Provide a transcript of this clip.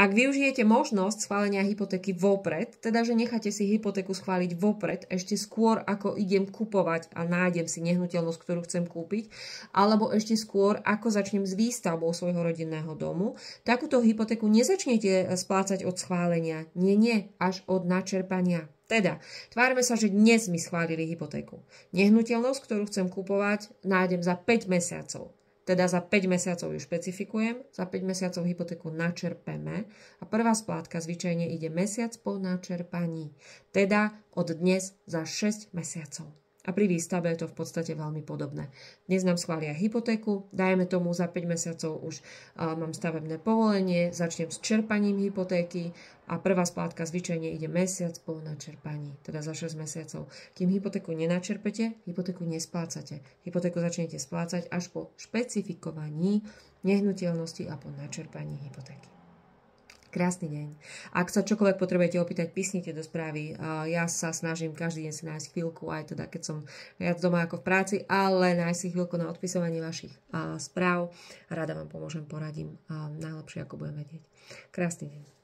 Ak využijete možnosť schválenia hypotéky vopred, teda že necháte si hypotéku schváliť vopred, ešte skôr ako idem kupovať a nájdem si nehnuteľnosť, ktorú chcem kúpiť, alebo ešte skôr ako začnem s výstavbou svojho rodinného domu, takúto hypotéku nezačnete splácať od schválenia. Nie, až od načerpania. Teda, tvárme sa, že dnes mi schválili hypotéku. Nehnuteľnosť, ktorú chcem kupovať, nájdem za 5 mesiacov. Teda za 5 mesiacov ju špecifikujem, za 5 mesiacov hypotéku načerpeme a prvá splátka zvyčajne ide mesiac po načerpaní. Teda od dnes za 6 mesiacov. A pri výstavbe je to v podstate veľmi podobné. Dnes nám schvália hypotéku, dajme tomu za 5 mesiacov už mám stavebné povolenie, začnem s čerpaním hypotéky a prvá splátka zvyčajne ide mesiac po načerpaní, teda za 6 mesiacov. Kým hypotéku nenačerpete, hypotéku nesplácate. Hypotéku začnete splácať až po špecifikovaní nehnuteľnosti a po načerpaní hypotéky. Krásny deň. Ak sa čokoľvek potrebujete opýtať, písnite do správy. Ja sa snažím každý deň si nájsť chvíľku, aj teda keď som viac doma ako v práci, ale nájsť si chvíľku na odpisovanie vašich správ. Rada vám pomôžem, poradím najlepšie, ako budem vedieť. Krásny deň.